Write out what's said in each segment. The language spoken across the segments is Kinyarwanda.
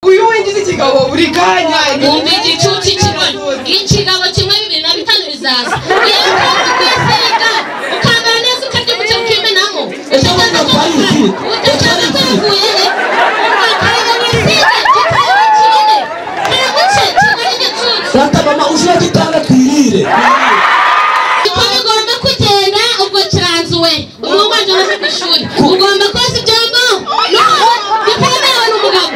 uyu winjiza ikigabo buri kanya umva igicucu kironi ikigabo kimwe 2005 bizaza iyo ukasiga ukambara neza ukarya umucyo ukimenamo utazaza kuvuye Sata mama ushira kitanga twirire ugomba kugenda ubwo kiranzuwe umwanje wose kwishuri ugomba koza ibyombo bitemewe n'umugabo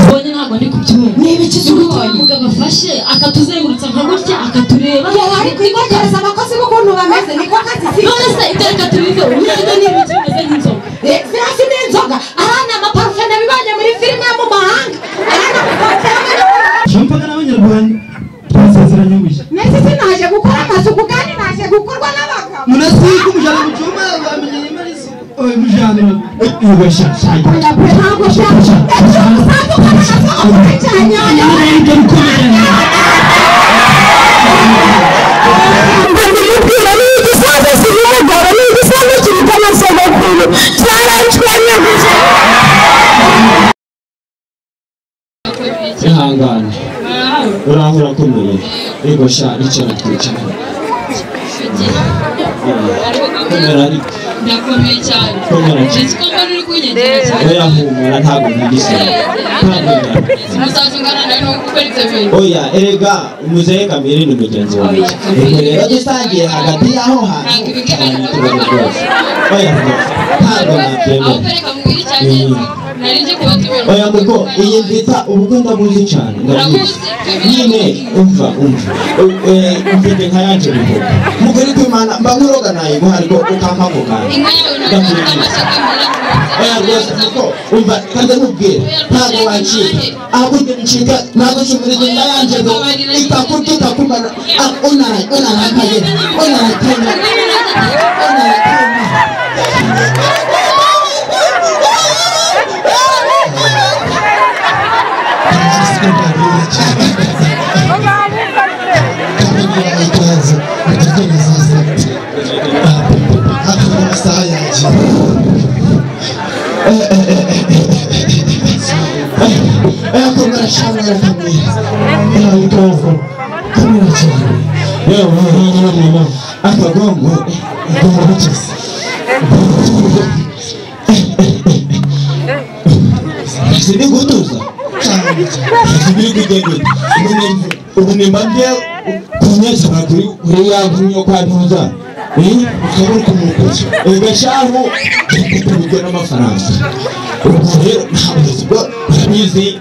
ubonye ntabwo ndi kubyumva niba ikizuba umugabo afashe akatuzengurutsa nka gutya akatureba ari kwikogereza abakozi b'ukuntu bameze niko kazi si none se ibyo reka tubive umwenda n'ibiki bimeze nk'inzoga zirasi n'inzoga ahana amaparufe nabibonye muri filime yo mu mahanga ahana amaparufe Champagne n'abanyarwanda twasezeranye gushya nese sinaje gukora amasuku kandi naje gukorwa n'abagabo munasiga umujana mu cyumba bamenye imarizo oye mujana ubasha shayi ntabwo shaka ihangane urahura komeye ego sha nicyo natwicara komera ariko ndakomeye cyane komera ndetse ko mbona uri kunyegera cyane oya humura ntabwo nkigise umusaza ungana nawe no gukora ibyo bintu oya erega umuzehe kamere ni mugenzi wawe rero dusangiye hagati y'aho hantu oya ntabwo nabyemera aho kareka mubwira icyagenze nari nje kubatumira oya muko iyi mvita ubwo ndamuzi cyane ndamuzi nyine umva mfite nka yanje bivuga mugari kwimana mba nkuroga naye ariko ukampaguka inka yawe ntabwo amashyaka mbona oya rwose muko umva kandi mubwire ntabwo wancika ahubwo ncika ntabwo nshumuriza inka yanje ngo ikakurya ikakumana unarakaye unaratema akagongo sini gutuza sibiri kugenda ubu nimbabye kunyeza kuri ya nkunyo kwa ntuza ukabura kumukozi ugashaho kugena amafaranga ubwo rero ntabwo urabizi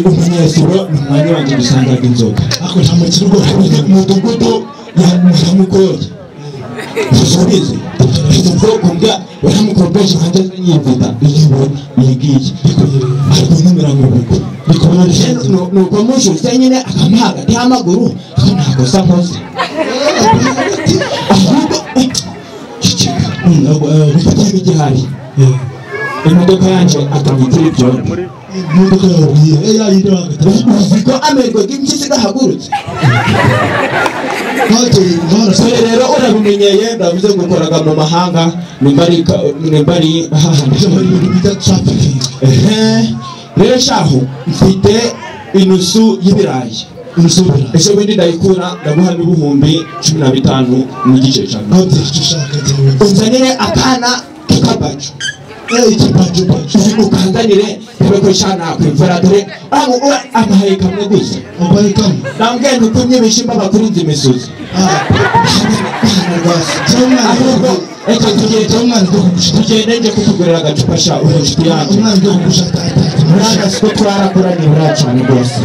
umunyesuro ni umwanya wanjye gusangaga inzoga ako nta mukiri rwose umudugudu yamukoye usubize ubwoko bwa uramukoresha hanze yimvita iyibona yigiye ariko n'imirango biko bikomeje nuko mushuse nyine akamuha hagati y'amaguru ako ntabwo sa mpoze ahubwo bifatiye igihari imodoka yanje akanyitira ibyondo imodoka yawe uziko amerwe bw'impyisi gahagurutse rero urabimenyeye ndavuze gukoraga mu mahanga nimba ari rero shaho mfite inusu y'ibirayi ese bundi ndayikura ndaguha n'ibihumbi 15 n'igice cyane unzanire akana k'akabacu ukanzanire ko shana kwimvura dore aho amahaye kamwe gusa nambwiye nukumye bishimba bakurinze imisozi tugende nje kukugurira agacupa sha inshuti yanjye muranga siko twarakuranye buracana rwose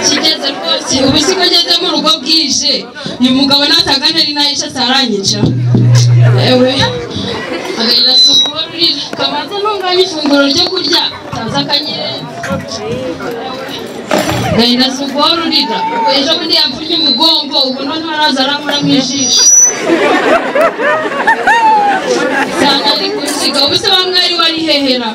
kigeze rwose ubu siko ngeze mu rugo bwije uyu mugabo natagane ari nayo ishatse aranyica ewe agenda sukura urira kamaze ntunganya ifunguro ryo kurya taza akanyerenza agenda sukura urira ejo bundi yapfurye umugongo ubu none araza aramura mu ijisho sana ari kunsiga ubu se bamwe ari wari hehera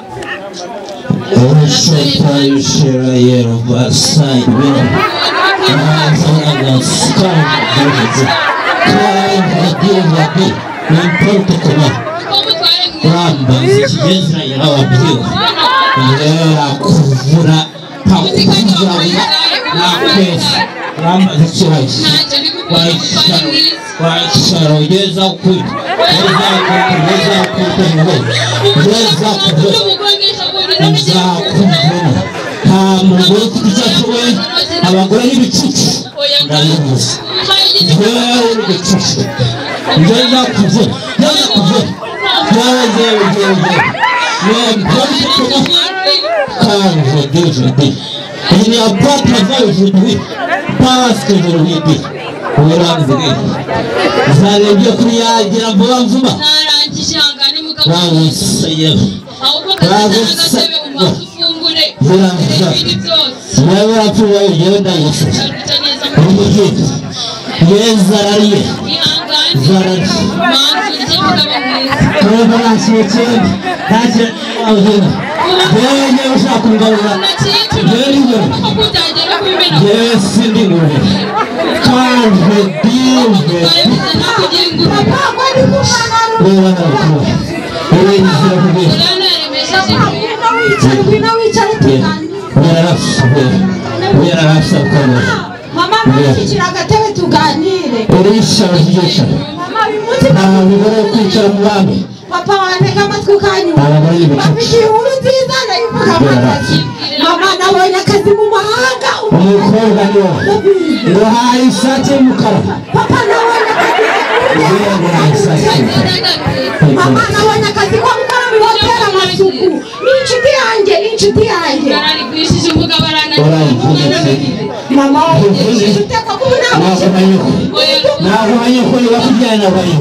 n'importe comment ramba zikigeza yarababwiwe yakuvura ntakuvura nakwesa ramba zikiraje washara ugeza ukuri ugeza nta mugore ufite icyo ashoboye abagore n'ibicucu ndabivuze njyewe uri gucucu njyewe zakuvura il n'y a pas de travail aujourd'hui parce que je lui ai dit vous allez bien kuyagira vuba vuba mama mwishyira agatebe tuganire papa wantega amatwi ukanyuma bafite inkuru nziza ndayivuga amakazi mama nabonye akazi mu mahanga umukobwa niwo uhaye ishati y'umukara papa nabonye akazi mama nabonye akazi ko gukora mu hoteli amasuku n'inshuti yanjye mama uteka kuba nabonye ko bakujyana bayo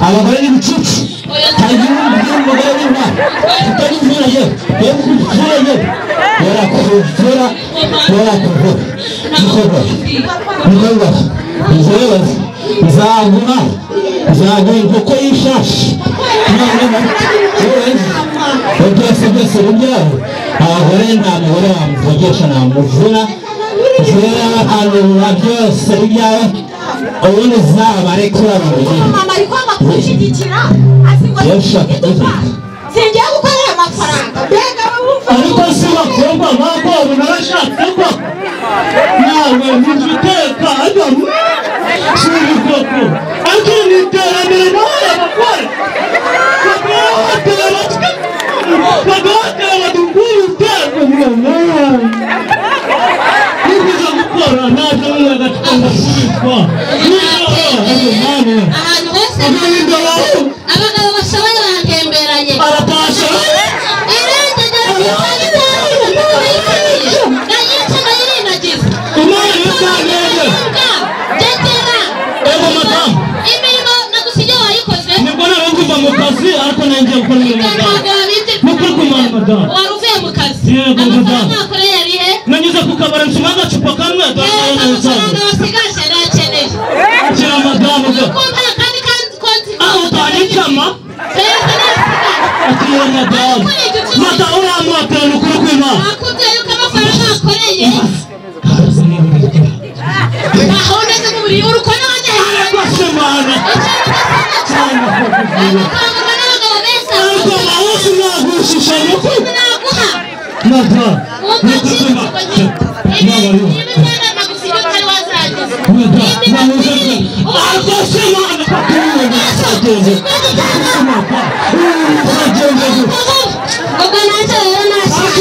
abagore n'ibicucu hanyuma umugore w'intwari utabivura yewe yarakuvura nzaguha inkoko y'ishashi byose rubyaro abagore nta mugore wamuvugisha namuvura zera byose rubyaro ubundi zaba ariko urababona mama ariko amakwishyigikira singiye gukorera amafaranga mbega wumva ariko si bakobwa bakobwa narashatse ko nawe ntuziteka adamu shuri koko ariko ni iterambere nawe abakora bagahotera badukura uteko nibwiza gukora ntabyo muri agacupa ndasubizwa ahantu hose abagabo bashoboye baratemberanye aratasha imirimo nagusigaye wayikoze nibwo narangiza mu kazi ariko nanjye gukora imirimo mukuru kumara madamu wari uvuye mu kazi yego amafaranga wakoreye ari he nanyuze ku kabari nsoma agacupa kamwe amafaranga wasigaje nakeneye kira madamu kumva kandi konti aho utanyikama akira madamu madamu uramwatera ukuri kw'Imana wakubwiye yuko amafaranga wakoreye aho neza mu buriri urukono wanjye basemana cyane bakangurwa n'abagabo beza ariko mahose mwagushisha nuko naguha madamu wumva kintu imana nagusiga utari wazagize ubwo nanjye rero nashaka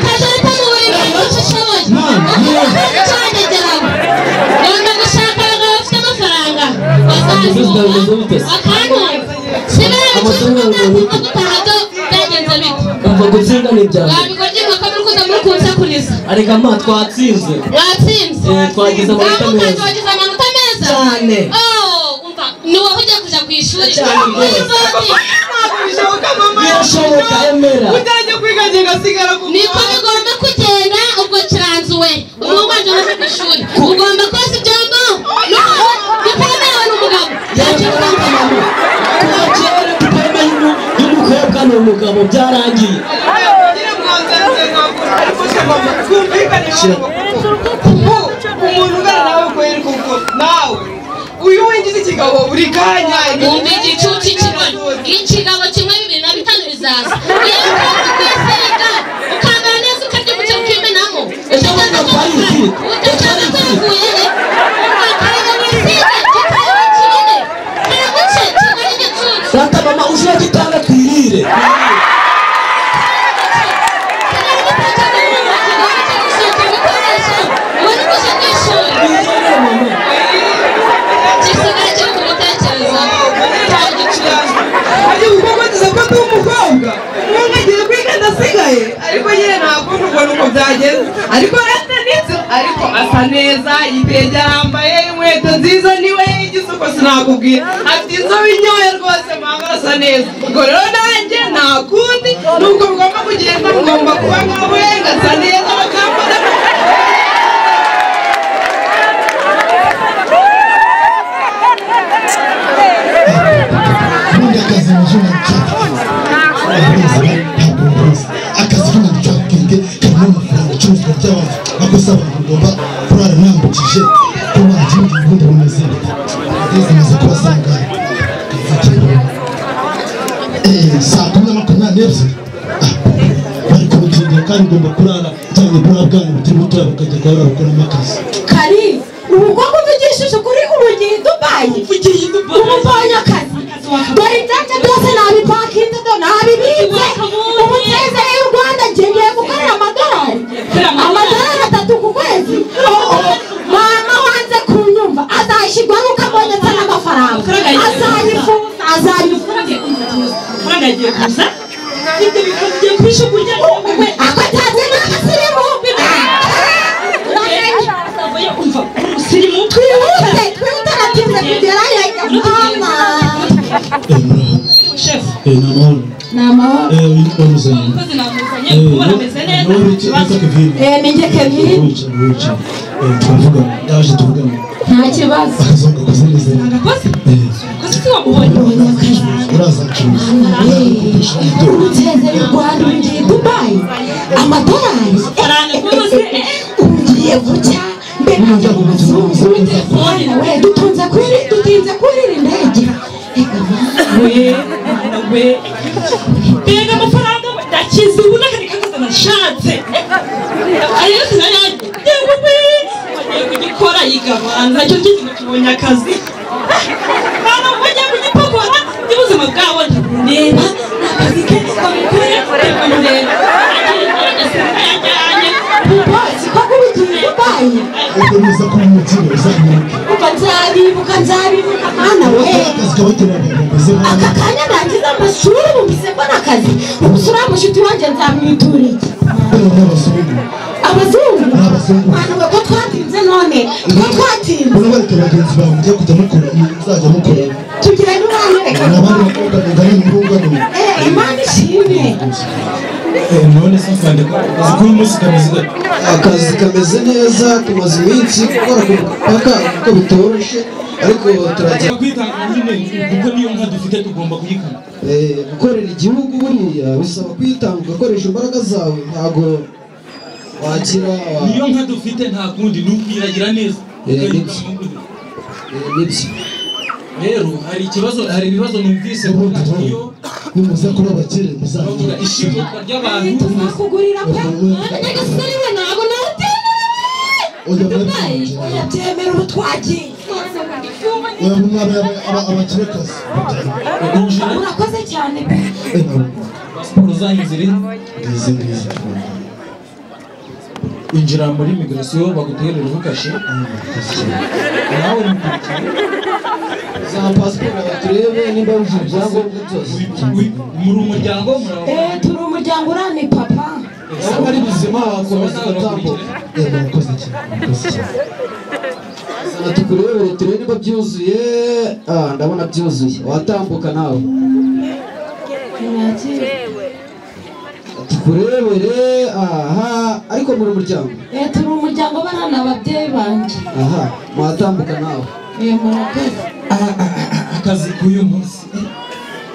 kajata mu buriri ushoboye cyangegeraho ngomba gushaka abagabo bafite amafaranga bazazuba bakantumva sibera gutaha byo byagenze bite umva gutsinda ni ibyawe wabigorye mwaka muri kuza muri kunsakuriza ariko ama twatsinze watsinze twagize amanota meza twagize amanota meza cyane umva ni wowe ugiye kuja ku ishuri cyane rwose birashoboka emera utajya kwiga njye ngasigara ku niko bigomba kugenda ubwo kiranzuwe umwe wanje amaze ku ishuri ugomba koza ibyombo niko bemerewe n'umugabo yakira mama kuva kera tukamenya ni umugabo byarangiye umuntu ugana nawe kweri kuko nawe uyu winjiza ikigabo buri kanya wumva igicucu ikigabo kimwe 2005 bizaza iyo ukaza kwisiga ukambara neza ukarya umucyo ukimenamo utashaka kuvuye Santa mama ushaka kitanga twirire ariko nyine ntabwo ubona uko byagenze ariko yatanitse ariko asa neza yitege yambaye inkweto nziza niwe yigize uko sinakubwira afite inzobe inyoye rwose mama asa neza ubwo rero nanjye nta kundi nuko mugomba kugenda mugomba kuba nkawe ngasa neza bakambara makosa bagomba kurara nambukije ko bagiye ubundi bumeze ndetse kubasanga saa 10:20 bari kubutindira kandi ugomba kurara cyane bwa bwana butari butoya bakajya guhora gukoramo akazi Kari ubugomba kuvugishije kuri ubugiye Dubai umubonye akazi dore ibyanjye byose nabipakinze do nabibitse umuteze y'u Rwanda ngiye gukorera amadolari 3 ku kwezi mama wanze kunyumva azashyirwa nuko abonye cyane amafaranga azayifuza agiye kuza ibyo bikagiye kwisha kurya we akataze n'abasirimu usirimu twihute natinze kugera yajya mama chef namahoro umukozi namuzanye kuba ameze neza ninjye Kevin tuvugana ndaje tuvugana nta kibazo akazonga koze neza agakoze si wamubonye uraza cyuza umuteze y'u Rwanda ugiye Dubai amadolari faranga kuruze ugiye gutya we dutinze kurira indege we mbega amafaranga we ndakize ubu n'akandi kakoze nashatse ariyo sinayajye yewe we wagiye kugikora yigabana nacyo kintu kibonye akazi mwana wagiye kugipakora n'ubuzima bwawe ntibureba n'akazi ke kamukore kamureba yajyanye bose ko kubigiye Dubai ukomeza kumutira uzamuka nzabibuka mwana we akazi kabatera bameze aka kanya ndangiza amashuri bumvise ko n'akazi ubusura mushuti wanjye nzamwituriye abazungu mwana we ko twatinze none urabareka bagenzi bawe mujya kujya mukora muzajya mukora tugira n'uwanyu n'abandi bakobwa ngana n'urungano Imana ishimwe none se kandi akazi k'uyu munsi akazi kameze neza tumaze iminsi gukora ku mupaka kuko bitoroshye ariko turajya kwitanga nyine kuko niyo nka dufite tugomba kuyikana gukorera igihugu buriya bisaba kwitanga ugakoresha imbaraga zawe ntabwo wakira niyo nka dufite nta kundi ni ukwiragira neza nibyo rero hari ibibazo numvise iyo nimuza kuba abakire muzavuga ishimutwa ry'abantu kugurira pe nyagasani we ntabwo nabyemera ubu twagiye abakirekazi urakoze cyane pe pasiporo zanyu ziri ngizi injira muri migration baguterera ubukashe nawe mukurikire za pasiporo baturebe niba buje ibyangombwa byose muri umuryango turi umuryango urane papa niba ari bizima wakomeza ugatambuka murakoze cyane sana tukurebere turebe niba byuzuye ndabona byuzuye watambuka nawe tukurebere ariko muri umuryango turi umuryango barana ababyeyi banjye mwatambuka nawe murakoze akazi k'uyu munsi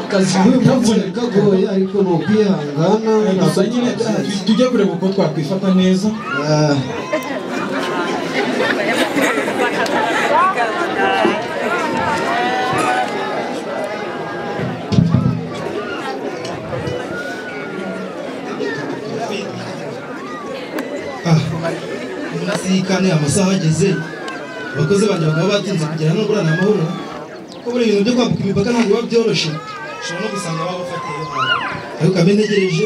akazi kagoye ariko ni ukwihangana gusa nyine tujye kureba uko twakwifata neza. Munazikane amasaha ageze abakozi banjye bakaba batinze kugera no gurana amahoro ko buri ibintu byo kwambuka imipaka ntabwo biba byoroshye ushobora no gusanga baba bafatiye ariko kabe ntegereje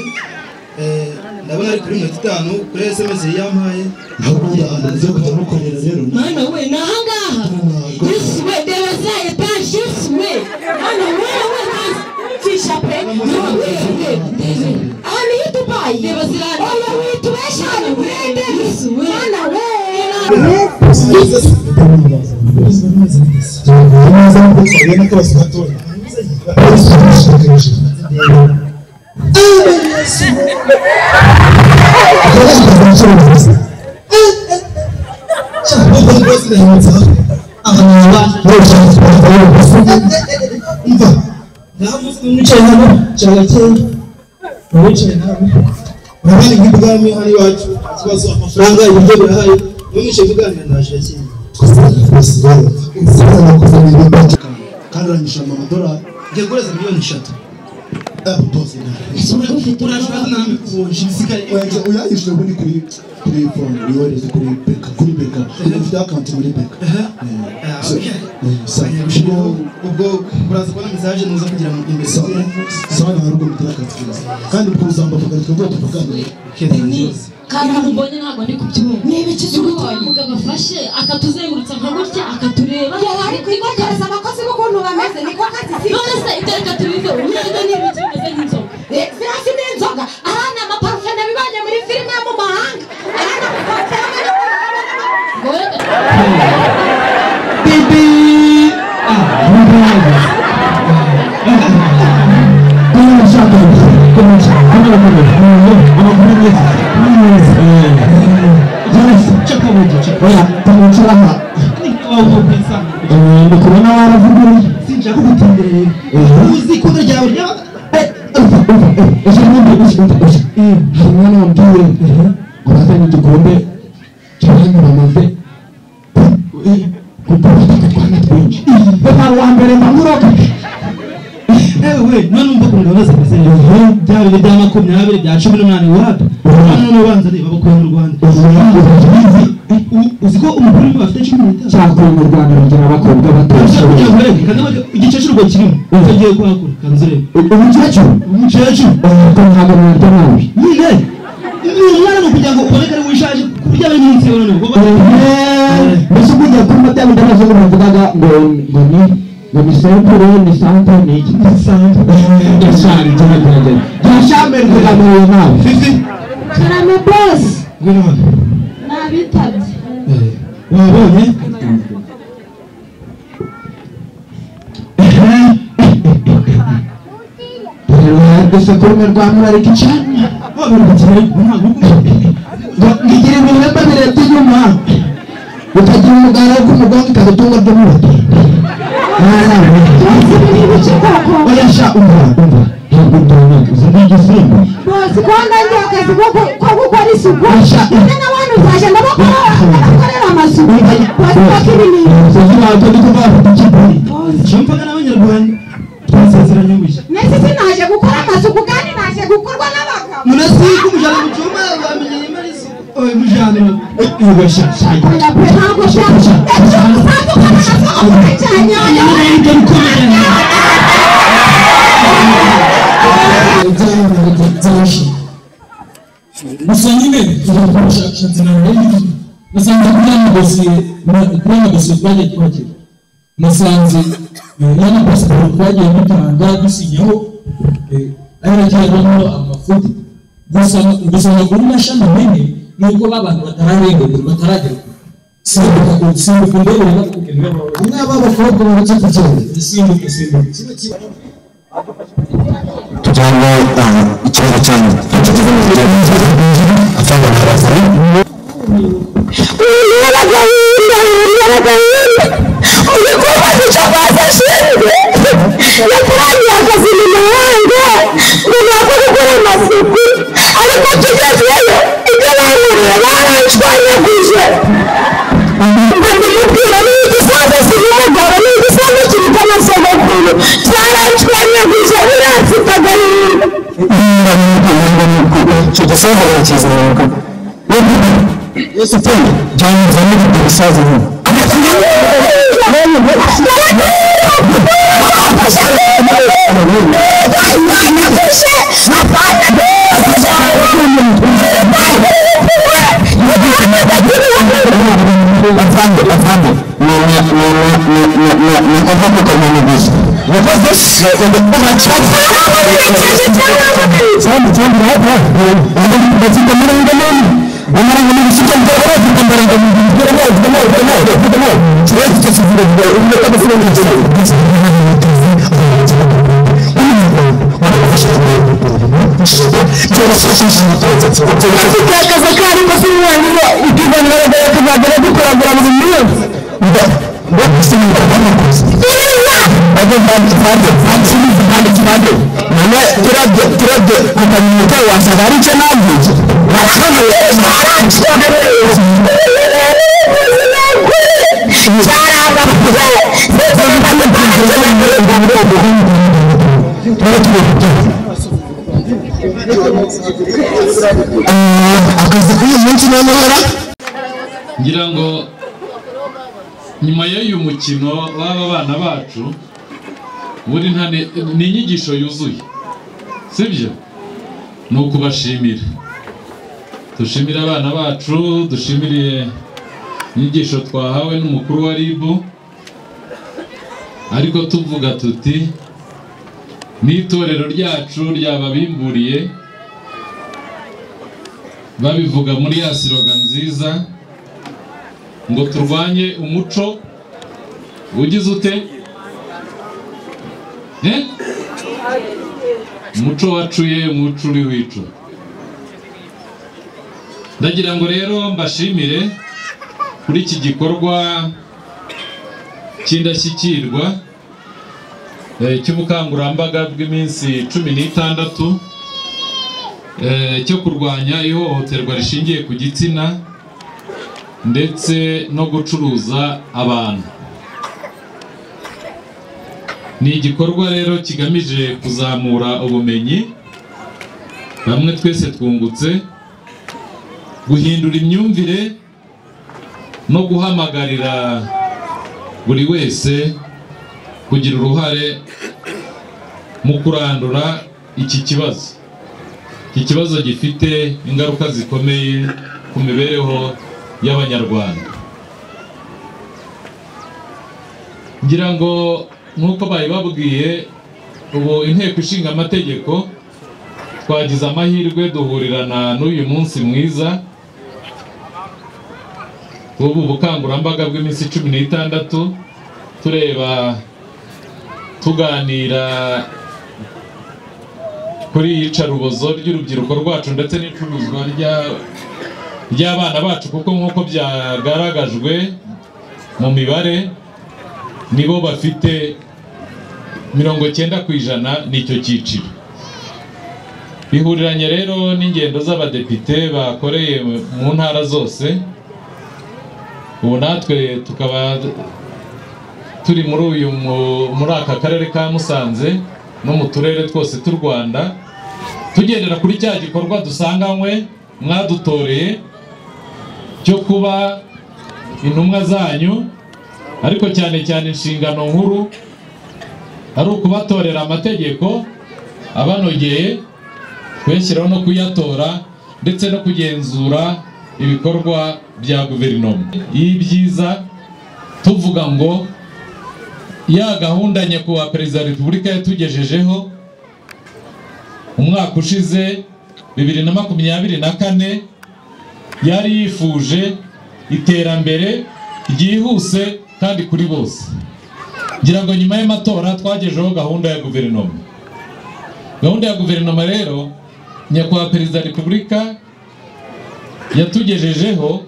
ndabona ari kuri 5 kuri SMS yampaye ntabwo yahanze kutamukorera rero Mana we nahangaha this way there was a bunch this way Mana we fisha pe ani Dubai there was a oh we to Ashani this way Mana we urabona nk'ibwami hari iwacu ikibazo amafaranga ibiryo birahaye n'umwishe kuganira naje yakindi kandi uranyishyura amadolari ngiye guhereza miliyoni 3 urashobora namwe kubonja ibisigaye uyayishyura ubundi kuri phone uyohereze kuri beka ufite account muri beka ubwo uraza kubona message nuza kugira ngo imbere sana harugo mutakaza kandi kuzamba bakari twebwe tuvuganira kandi mbonye ntabwo ndi kubyumva niba ikizugo umugabo afashe akatuzengurutsa nka gutya akatureba yari kwikogereza abakozi b'ukuntu bameze niko kazi none se ibyo reka tubive umeze n'ibiti bimeze nk'inzoga zirasi n'inzoga arana amaparufe nabibanye muri filime yo mu mahanga arana amaparufe bibi ewe none umva kuntu baza mesene byari bya 20 bya 18 wapi none ubanza reba bakora mu Rwanda uziko umukuru bafite 15 cyakora mu Rwanda rugira abakobwa batashoboye igicecuru kirimo ugiye kwakura kanzure umukecuru ko ntabwo mwarya nawe nyine umwana no kugira ngo uboneke ari wishaje kurya ari munsi yawe no mbese kujya kuri mata ndabazo bavugaga ngo ni sempre ni santa ni santa ya santa cyane ya shamber kugira ngo nawe 50 karame boss ngwino nabitabye wabonye gusa kurumwe rwa murarika icana ngigira ibihemba birebye inyuma ukagira umugara wo kumugongo ikagutunga ry'umuruti oyasha umva ntabwo ndabona uzi n'igisimba boss ko ndangiye akazi ko gukora isuku ine n'abantu uzaje ndabakorera amasuku boss bakirimi uzi ntabwo ndi kuvuga afite ikiburi cyumvaga n'abanyarwanda twasezeranye gushya nese sinaje gukora amasuku kandi naje gukorwa n'abagabo munasiga umujana mu cyuma bamenye imarizo oye mujana ubasha shaje ntabwo shaka usanzwe ukora amasuku cyane gusa nyine turakora ubushakashatsi na rero nasanze kuri negosiye twagiye twakira nasanze yana pasiporo twagiye dutanga dusinyaho ayaragiramo amafuti gusa kuri mashami menye nuko babantu batararengerwa bataragera simbuka ndebe bakubwira umwe ab'abakobwa baretse kugenda simbuka tujyanye ikibazo cyanyu afanga n'abasore ugiye kuba icyo basashinzwe yakurangiye akazi nyuma ngira ngo nyuma y'uyu mukino w'aba bana bacu buri ni inyigisho yuzuye, sibyo? Ni ukubashimira, dushimire abana bacu, dushimire inyigisho twahawe n'umukuru wa RIB, ariko tuvuga tuti n'itorero ryacu ryababimburiye, babivuga muri ya siroga nziza ngo turwanye umuco ugize ute? Umuco wacuye, umuco uri wicu. Ndagira ngo rero mbashimire kuri iki gikorwa cy'indashyikirwa cy'ubukangurambaga bw'iminsi 16 cyo kurwanya ihohoterwa rishingiye ku gitsina ndetse no gucuruza abantu. Ni igikorwa rero kigamije kuzamura ubumenyi, bamwe twese twungutse, guhindura imyumvire no guhamagarira buri wese kugira uruhare mu kurandura iki kibazo. Iki kibazo gifite ingaruka zikomeye ku mibereho y'Abanyarwanda. Ngira ngo nk'uko babwiye, ubu inteko ishinga amategeko twagize amahirwe duhurirana n'uyu munsi mwiza ubu bukangurambaga bw'iminsi 16, tureba tuganira kuri iyicarubozo ry'urubyiruko rwacu ndetse n'icuruzwa ry'abana bacu, kuko nk'uko byagaragajwe mu mibare nibo bafite 90% n'icyo cyiciro. Bihuriranye rero n'ingendo z'abadepite bakoreye mu ntara zose, ubu natwe tukaba turi muri aka karere ka Musanze no mu turere twose tw'u Rwanda, tugendera kuri cya gikorwa dusanganywe mwadutoreye cyo kuba intumwa zanyu, ariko cyane cyane inshingano nkuru ari ukubatorera amategeko abanogeye, kuyashyiraho no kuyatora ndetse no kugenzura ibikorwa bya guverinoma. Y'ibyiza tuvuga ngo ya gahunda nyakubahwa Perezida wa Repubulika yatugejejeho umwaka ushize 2024, yari yifuje iterambere ryihuse kandi kuri bose. Ngira ngo nyuma y'amatora twagejeho gahunda ya guverinoma. Gahunda ya guverinoma rero nyakubahwa Perezida wa Repubulika yatugejejeho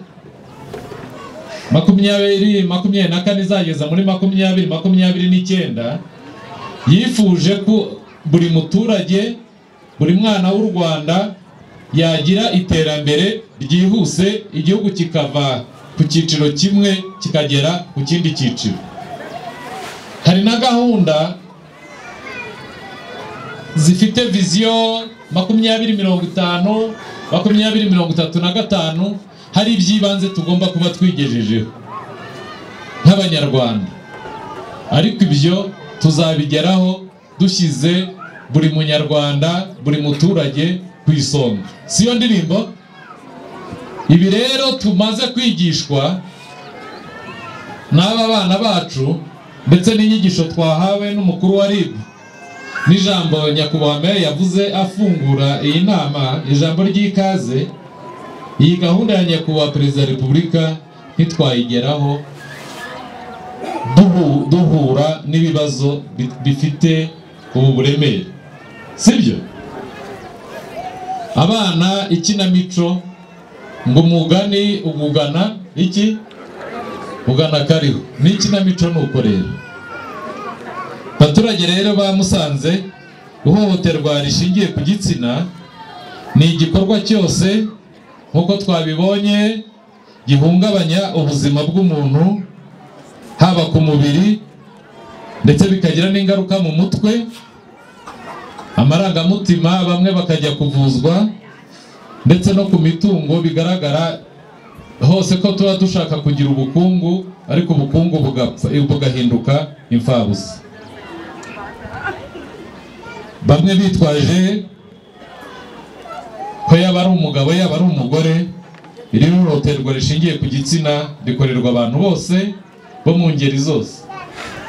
2024 izageza muri 2029, yifuje ko buri muturage, buri mwana w'u Rwanda yagira iterambere ryihuse, igihugu kikava ku cyiciro kimwe kikagera ku kindi cyiciro. Hari na gahunda zifite viziyo 2050 2035 hari ibyibanze tugomba kuba twigejejeho nk'abanyarwanda, ariko ibyo tuzabigeraho dushyize buri munyarwanda, buri muturage ku isonga. Siyo ndirimbo? Ibi rero tumaze kwigishwa n'aba bana bacu, ndetse n'inyigisho twahawe n'umukuru wa RIB, n'ijambo nyakubahwa Meya yavuze afungura iyi nama, ijambo ry'ikaze. Iyi gahunda ya nyakubahwa Perezida wa Repubulika ntitwayigeraho duhura n'ibibazo bifite ubu buremere, sibyo? Abana ikinamico ngo umugani ugugana iki? Ugana kariho. N'ikinamico nuko rero. Abaturage rero ba Musanze, ihohoterwa rishingiye ku gitsina ni igikorwa cyose nk'uko twabibonye gihungabanya ubuzima bw'umuntu, haba ku mubiri ndetse bikagira n'ingaruka mu mutwe, amarangamutima, bamwe bakajya kuvuzwa, ndetse no ku mitungo. Bigaragara hose ko tuba dushaka kugira ubukungu, ariko ubukungu bugahinduka imfabusa. Bamwe bitwaje ko yaba ari umugabo yaba ari umugore. Iri hohoterwa rishingiye ku gitsina rikorerwa abantu bose bo mu ngeri zose.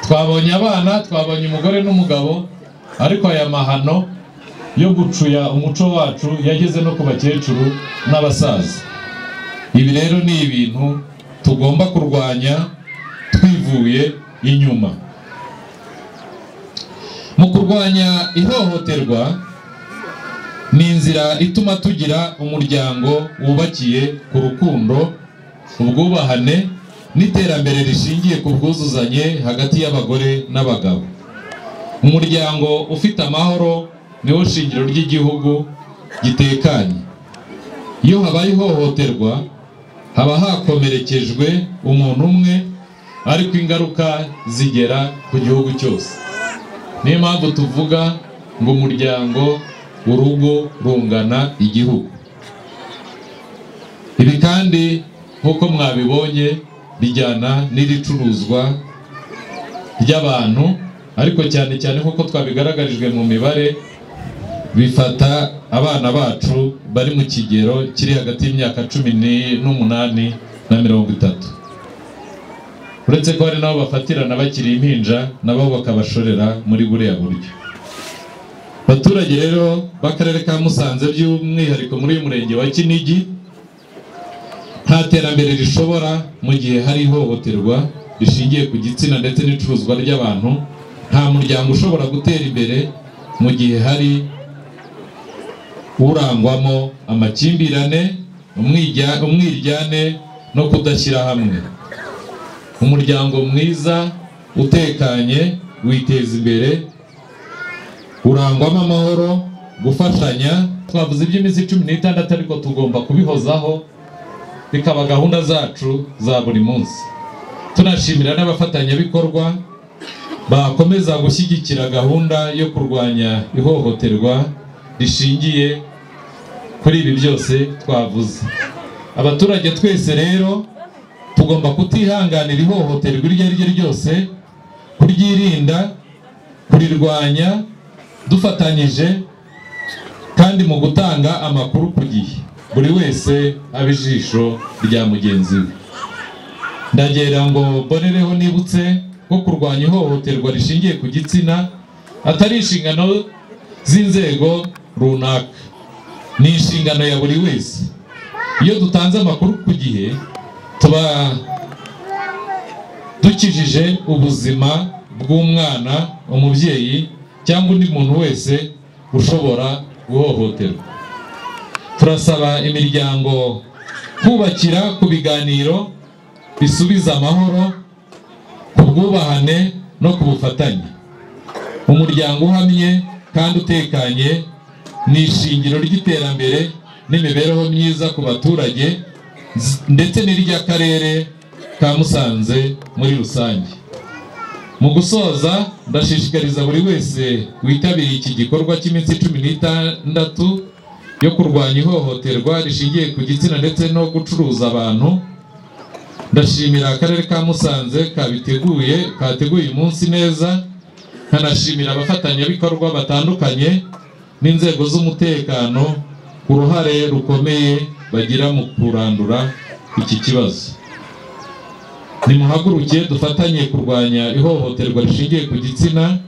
Twabonye abana, twabonye umugore n'umugabo, ariko aya mahano yo gucuya umuco wacu yageze no ku bakecuru n'abasaza. Ibi rero ni ibintu tugomba kurwanya twivuye inyuma. Mu kurwanya ihohoterwa ni inzira ituma tugira umuryango wubakiye ku rukundo, ubwubahane n'iterambere rishingiye ku bwuzuzanye hagati y'abagore n'abagabo. Umuryango ufite amahoro niwo shingiro ry'igihugu gitekanye. Iyo habaye ihohoterwa haba hakomerekejwe umuntu umwe, ariko ingaruka zigera ku gihugu cyose. Niyo mpamvu tuvuga ngo umuryango, urugo rungana igihugu. Ibi kandi nk'uko mwabibonye bijyana n'iricuruzwa ry'abantu, ariko cyane cyane nk'uko twabigaragarijwe mu mibare, bifata abana bacu bari mu kigero kiri hagati y'imyaka 18 na 30. Uretse ko hari nabo bafatirana bakiri impinja, nabo bakabashorera muri buriya buryo. Abaturage rero b'akarere ka Musanze, by'umwihariko muri uyu murenge wa Kinigi, nta terambere rishobora mu gihe hari ihohoterwa rishingiye ku gitsina ndetse n'icuruzwa ry'abantu. Nta muryango ushobora gutera imbere mu gihe hari urangwamo amakimbirane, umwiryane no kudashyira hamwe. Umuryango mwiza utekanye witeza imbere, urangwamo amahoro, gufashanya. Twavuze iby'iminsi 16, ariko tugomba kubihozaho bikaba gahunda zacu za buri munsi. Tunashimira n'abafatanyabikorwa bakomeza gushyigikira gahunda yo kurwanya ihohoterwa rishingiye kuri ibi byose twavuze. Abaturage twese rero tugomba kutihanganira ihohoterwa iryo ari ryo ryose, kuryirinda, kurirwanya dufatanyije, kandi mu gutanga amakuru ku gihe, buri wese abijisho rya mugenzi we. Ndagera ngo mbonereho nibutse ko kurwanya ihohoterwa rishingiye ku gitsina atari inshingano z'inzego runaka, ni inshingano ya buri wese. Iyo dutanze amakuru ku gihe tuba dukijije ubuzima bw'umwana, umubyeyi cyangwa undi muntu wese ushobora guhohoterwa. Turasaba imiryango kubakira ku biganiro bisubiza amahoro, ku bwubahane no ku bufatanye. Umuryango uhamye kandi utekanye ni ishingiro ry'iterambere n'imibereho myiza ku baturage ndetse n'iry'akarere ka Musanze muri rusange. Mu gusoza ndashishikariza buri wese witabiriye iki gikorwa cy'iminsi 16 yo kurwanya ihohoterwa rishingiye ku gitsina ndetse no gucuruza abantu. Ndashimira akarere ka Musanze kateguye umunsi neza, nkanashimira abafatanyabikorwa batandukanye n'inzego z'umutekano ku ruhare rukomeye bagira mu kurandura iki kibazo. Nimuhaguruke dufatanye kurwanya ihohoterwa rishingiye ku gitsina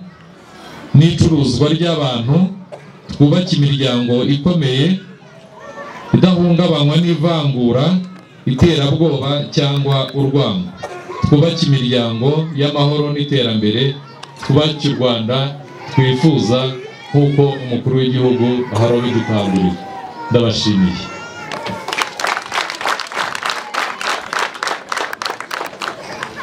n'icuruzwa ry'abantu, twubake imiryango ikomeye idahungabanywa n'ivangura, iterabwoba cyangwa urwango. Twubake imiryango y'amahoro n'iterambere, twubake u Rwanda twifuza nk'uko umukuru w'igihugu ahora abidukangurira. Ndabashimiye.